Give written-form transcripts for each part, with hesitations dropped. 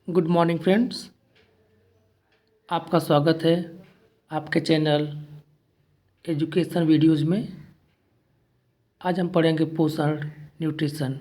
Good morning friends. आपका स्वागत है आपके चैनल एजुकेशन वीडियोज़ में। आज हम पढ़ेंगे पोषण न्यूट्रिशन।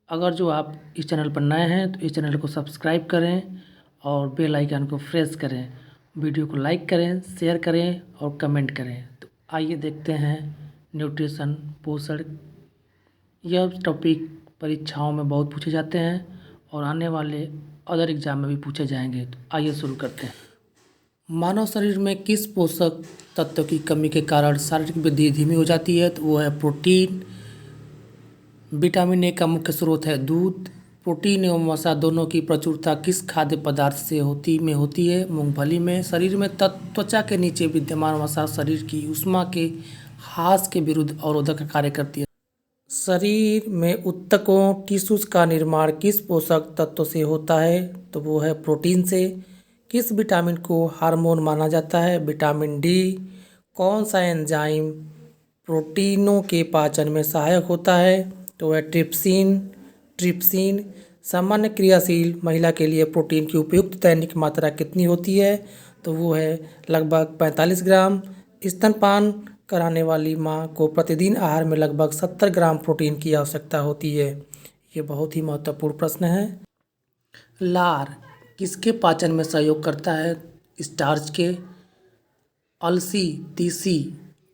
अगर जो आप इस चैनल पर नए हैं तो इस चैनल को सब्सक्राइब करें और बेल आइकन को प्रेस करें। वीडियो को लाइक करें, शेयर करें और कमेंट करें। तो आइए देखते हैं न्यूट्रिशन, पोषण। यह टॉपिक परीक्षाओं में बहुत पूछे जाते हैं और आने वाले अदर एग्जाम में भी पूछे जाएंगे। तो आइए शुरू करते हैं। मानव शरीर में किस पोषक तत्व की कमी के कारण शारीरिक वृद्धि धीमी हो जाती है? तो वो है प्रोटीन। विटामिन ए का मुख्य स्रोत है दूध। प्रोटीन एवं वसा दोनों की प्रचुरता किस खाद्य पदार्थ से होती है? मूंगफली में। शरीर में त्वचा के नीचे विद्यमान वसा शरीर की ऊष्मा के ह्रास के विरुद्ध अवरोधक का कार्य करती है। शरीर में ऊतकों टिश्यूज का निर्माण किस पोषक तत्व से होता है? तो वो है प्रोटीन से। किस विटामिन को हार्मोन माना जाता है? Vitamin D. कौन सा एंजाइम प्रोटीनों के पाचन में सहायक होता है? तो वह ट्रिप्सिन। सामान्य क्रियाशील महिला के लिए प्रोटीन की उपयुक्त दैनिक मात्रा कितनी होती है? तो वो है लगभग 45 ग्राम। स्तनपान कराने वाली माँ को प्रतिदिन आहार में लगभग 70 ग्राम प्रोटीन की आवश्यकता होती है। ये बहुत ही महत्वपूर्ण प्रश्न है। लार किसके पाचन में सहयोग करता है? स्टार्च के। अलसी तीसी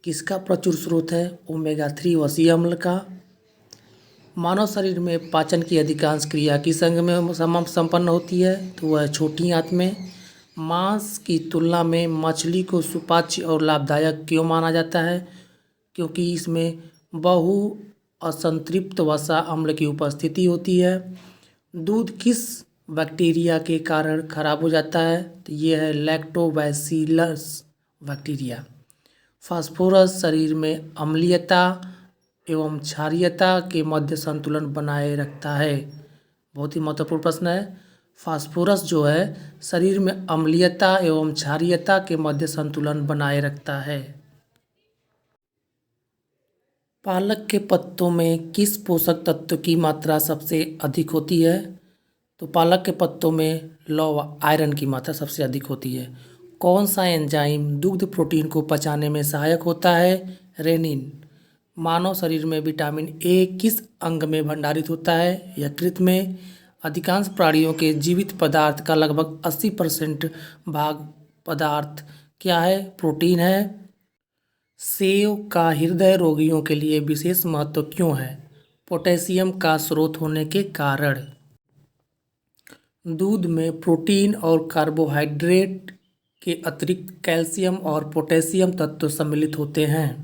किसका प्रचुर स्रोत है? ओमेगा 3 वसी अम्ल का। मानव शरीर में पाचन की अधिकांश क्रिया किस अंग में संपन्न होती है? तो वह छोटी आंत में। मांस की तुलना में मछली को सुपाच्य और लाभदायक क्यों माना जाता है? क्योंकि इसमें बहु असंतृप्त वसा अम्ल की उपस्थिति होती है। दूध किस बैक्टीरिया के कारण खराब हो जाता है? तो ये है लैक्टोबैसिलस बैक्टीरिया। फास्फोरस शरीर में अम्लीयता एवं क्षारीयता के मध्य संतुलन बनाए रखता है। बहुत ही महत्वपूर्ण प्रश्न है। फास्फोरस जो है शरीर में अम्लीयता एवं क्षारीयता के मध्य संतुलन बनाए रखता है। पालक के पत्तों में किस पोषक तत्व की मात्रा सबसे अधिक होती है? तो पालक के पत्तों में लौह आयरन की मात्रा सबसे अधिक होती है। कौन सा एंजाइम दुग्ध प्रोटीन को पचाने में सहायक होता है? रेनिन। मानव शरीर में विटामिन ए किस अंग में भंडारित होता है? यकृत में। अधिकांश प्राणियों के जीवित पदार्थ का लगभग 80% भाग पदार्थ क्या है? प्रोटीन है। सेव का हृदय रोगियों के लिए विशेष महत्व क्यों है? पोटेशियम का स्रोत होने के कारण। दूध में प्रोटीन और कार्बोहाइड्रेट के अतिरिक्त कैल्शियम और पोटेशियम तत्व सम्मिलित होते हैं।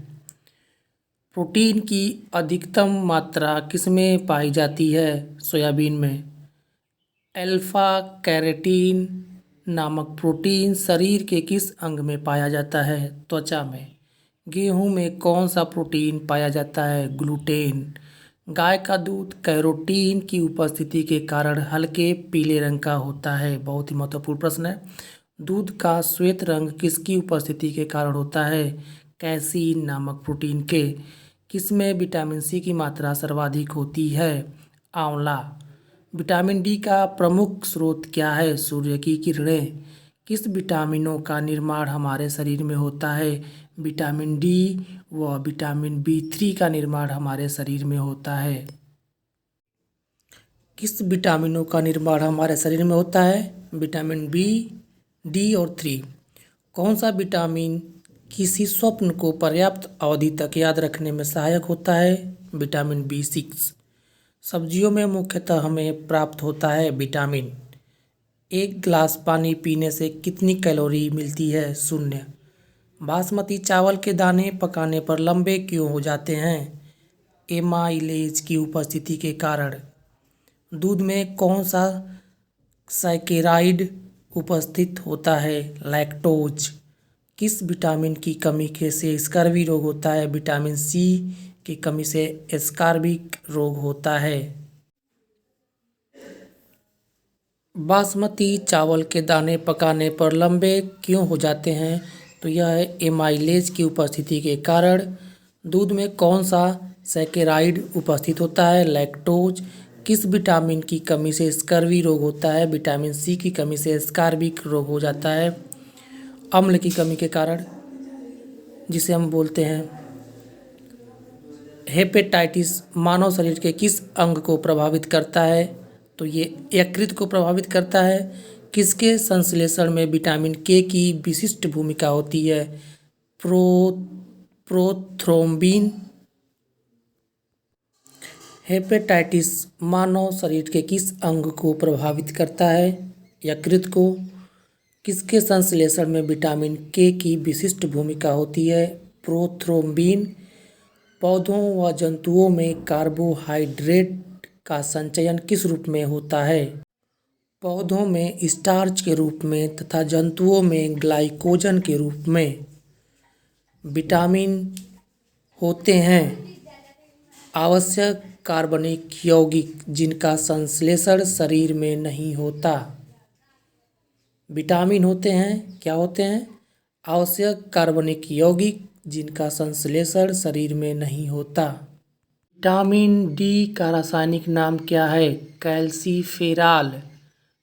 प्रोटीन की अधिकतम मात्रा किसमें पाई जाती है? सोयाबीन में। अल्फा कैरोटीन नामक प्रोटीन शरीर के किस अंग में पाया जाता है? त्वचा में। गेहूं में कौन सा प्रोटीन पाया जाता है? ग्लूटेन। गाय का दूध कैरोटीन की उपस्थिति के कारण हल्के पीले रंग का होता है। बहुत ही महत्वपूर्ण प्रश्न है। दूध का श्वेत रंग किसकी उपस्थिति के कारण होता है? कैसीन नामक प्रोटीन के। किसमें विटामिन सी की मात्रा सर्वाधिक होती है? आंवला। विटामिन डी का प्रमुख स्रोत क्या है? सूर्य की किरणें। किस विटामिनों का निर्माण हमारे शरीर में होता है? विटामिन डी व विटामिन बी3 का निर्माण हमारे शरीर में होता है। किस विटामिनों का निर्माण हमारे शरीर में होता है? विटामिन बी, डी और 3। कौन सा विटामिन किसी स्वप्न को पर्याप्त अवधि तक याद रखने में सहायक होता है? Vitamin B6. सब्जियों में मुख्यतः हमें प्राप्त होता है विटामिन। एक गिलास पानी पीने से कितनी कैलोरी मिलती है? 0। बासमती चावल के दाने पकाने पर लंबे क्यों हो जाते हैं? एमाइलेज की उपस्थिति के कारण। दूध में कौन सा सैकेराइड उपस्थित होता है? लैक्टोज। किस विटामिन की कमी से स्कर्वी रोग होता है? विटामिन सी की कमी से स्कर्विक रोग होता है। बासमती चावल के दाने पकाने पर लंबे क्यों हो जाते हैं? तो यह है एमाइलेज की उपस्थिति के कारण। दूध में कौन सा सैकेराइड उपस्थित होता है? लैक्टोज। किस विटामिन की कमी से स्कर्वी रोग होता है? विटामिन सी की कमी से स्कार्बिक रोग हो जाता है। अम्ल की कमी के कारण, जिसे हम बोलते हैं हेपेटाइटिस, मानव शरीर के किस अंग को प्रभावित करता है? तो ये यकृत को प्रभावित करता है। किसके संश्लेषण में विटामिन के की विशिष्ट भूमिका होती है? प्रोथ्रोम्बिन। हेपेटाइटिस मानव शरीर के किस अंग को प्रभावित करता है? यकृत को। किसके संश्लेषण में विटामिन के की विशिष्ट भूमिका होती है? प्रोथ्रोम्बिन। पौधों व जंतुओं में कार्बोहाइड्रेट का संचयन किस रूप में होता है? पौधों में स्टार्च के रूप में तथा जंतुओं में ग्लाइकोजन के रूप में। विटामिन होते हैं आवश्यक कार्बनिक यौगिक जिनका संश्लेषण शरीर में नहीं होता। विटामिन होते हैं, क्या होते हैं? आवश्यक कार्बनिक यौगिक जिनका संश्लेषण शरीर में नहीं होता। विटामिन डी का रासायनिक नाम क्या है? कैल्सीफेरॉल।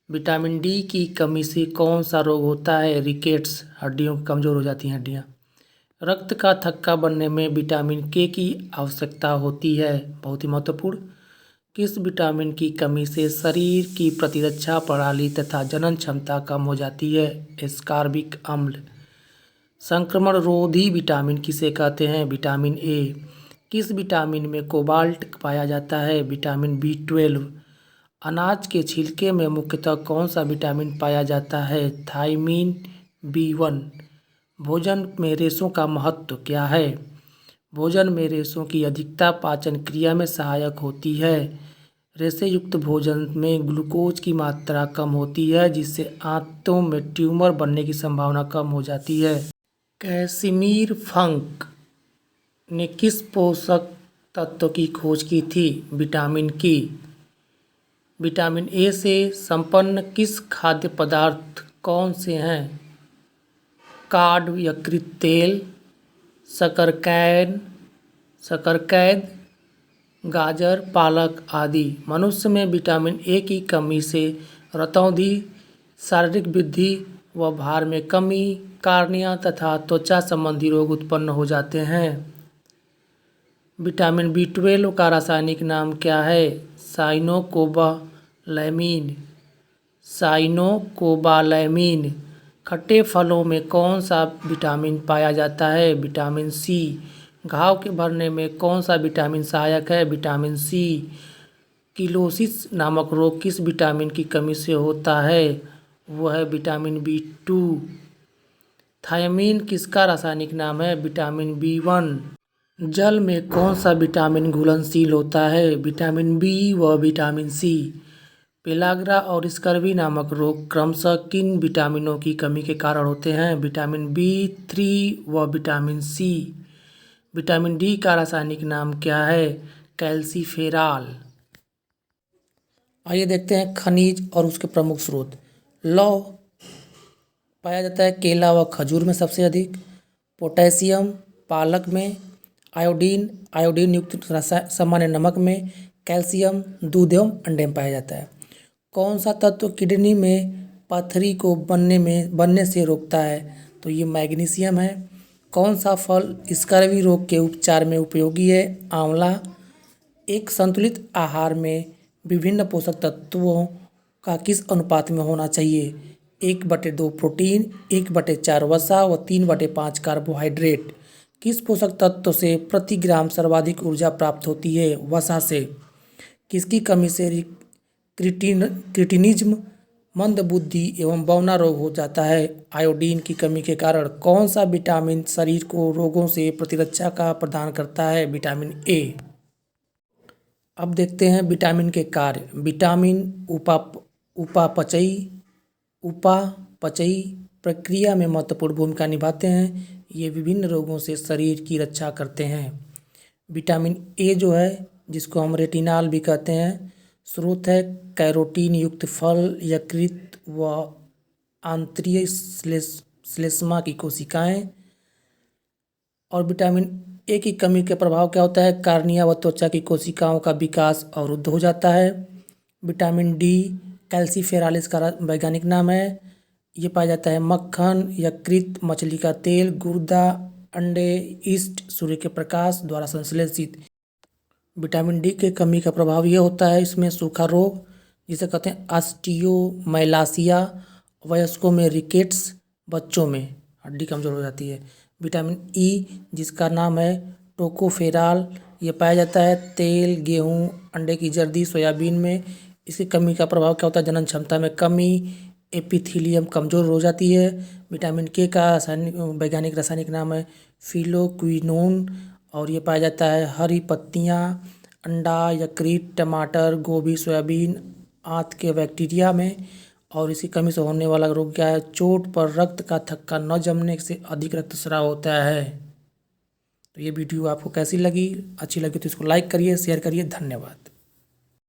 विटामिन डी की कमी से कौन सा रोग होता है? रिकेट्स, हड्डियों कमज़ोर हो जाती हैं हड्डियाँ। रक्त का थक्का बनने में विटामिन के की आवश्यकता होती है, बहुत ही महत्वपूर्ण। किस विटामिन की कमी से शरीर की प्रतिरक्षा प्रणाली तथा जनन क्षमता कम हो जाती है? एस्कॉर्बिक अम्ल। संक्रमण रोधी विटामिन किसे कहते हैं? Vitamin A. किस विटामिन में कोबाल्ट पाया जाता है? Vitamin B12। अनाज के छिलके में मुख्यतः कौन सा विटामिन पाया जाता है? Thymine B1। भोजन में रेशों का महत्व क्या है? भोजन में रेशों की अधिकता पाचन क्रिया में सहायक होती है। रेशे युक्त भोजन में ग्लूकोज की मात्रा कम होती है, जिससे आंतों में ट्यूमर बनने की संभावना कम हो जाती है। कैसिमिर फंक ने किस पोषक तत्व की खोज की थी? विटामिन की। विटामिन ए से संपन्न किस खाद्य पदार्थ कौन से हैं? कार्ड, यकृत तेल, शकरकंद, गाजर, पालक आदि। मनुष्य में विटामिन ए की कमी से रतौंधी, शारीरिक वृद्धि व भार में कमी, कार्निया तथा त्वचा संबंधी रोग उत्पन्न हो जाते हैं। विटामिन B12 का रासायनिक नाम क्या है? साइनोकोबालैमिन। खट्टे फलों में कौन सा विटामिन पाया जाता है? Vitamin C. घाव के भरने में कौन सा विटामिन सहायक है? विटामिन सी। किलोसिस नामक रोग किस विटामिन की कमी से होता है? वह है विटामिन B2। थायमीन किसका रासायनिक नाम है? Vitamin B1। जल में कौन सा विटामिन घुलनशील होता है? विटामिन बी व विटामिन सी। पेलाग्रा और स्कर्वी नामक रोग क्रमशः किन विटामिनों की कमी के कारण होते हैं? विटामिन B3 व विटामिन सी। विटामिन डी का रासायनिक नाम क्या है? कैल्सीफेरॉल। आइए देखते हैं खनिज और उसके प्रमुख स्रोत। लौह पाया जाता है केला व खजूर में सबसे अधिक। पोटेशियम पालक में। आयोडीन युक्त सामान्य नमक में। कैल्शियम दूध एवं अंडे में पाया जाता है। कौन सा तत्व किडनी में पथरी को बनने से रोकता है? तो ये मैग्नीशियम है। कौन सा फल स्कर्वी रोग के उपचार में उपयोगी है? आंवला। एक संतुलित आहार में विभिन्न पोषक तत्वों का किस अनुपात में होना चाहिए? 1/2 प्रोटीन, 1/4 वसा व 3/5 कार्बोहाइड्रेट। किस पोषक तत्व से प्रति ग्राम सर्वाधिक ऊर्जा प्राप्त होती है? वसा से। किसकी कमी से क्रिटिनिज्म, मंदबुद्धि एवं बौना रोग हो जाता है? आयोडीन की कमी के कारण। कौन सा विटामिन शरीर को रोगों से प्रतिरक्षा का प्रदान करता है? Vitamin A. अब देखते हैं विटामिन के कार्य। विटामिन उपापचयी प्रक्रिया में महत्वपूर्ण भूमिका निभाते हैं। ये विभिन्न रोगों से शरीर की रक्षा करते हैं। विटामिन ए जो है, जिसको हम रेटिनॉल भी कहते हैं, स्रोत है कैरोटीन युक्त फल, यकृत व आंतरीय श्लेष्मा की कोशिकाएं। और विटामिन ए की कमी के प्रभाव क्या होता है? कार्निया व त्वचा की कोशिकाओं का विकास अवरुद्ध हो जाता है। विटामिन डी कैल्सीफेरालिस का वैज्ञानिक नाम है। ये पाया जाता है मक्खन, यकृत, मछली का तेल, गुर्दा, अंडे, ईस्ट, सूर्य के प्रकाश द्वारा संश्लेषित। विटामिन डी के कमी का प्रभाव ये होता है इसमें सूखा रोग जिसे कहते हैं ऑस्टियोमाइलासिया, वयस्कों में रिकेट्स, बच्चों में हड्डी कमजोर हो जाती है। विटामिन ई जिसका नाम है टोकोफेराल, ये पाया जाता है तेल, गेहूँ, अंडे की जर्दी, सोयाबीन में। इसकी कमी का प्रभाव क्या होता है? जनन क्षमता में कमी, एपिथीलियम कमजोर हो जाती है। विटामिन के का रासायनिक नाम है फिलोक्विनोन और ये पाया जाता है हरी पत्तियाँ, अंडा, यकृत, टमाटर, गोभी, सोयाबीन, आंत के बैक्टीरिया में। और इसी कमी से होने वाला रोग क्या है? चोट पर रक्त का थक्का न जमने से अधिक रक्तस्राव होता है। तो ये वीडियो आपको कैसी लगी? अच्छी लगी तो इसको लाइक करिए, शेयर करिए। धन्यवाद।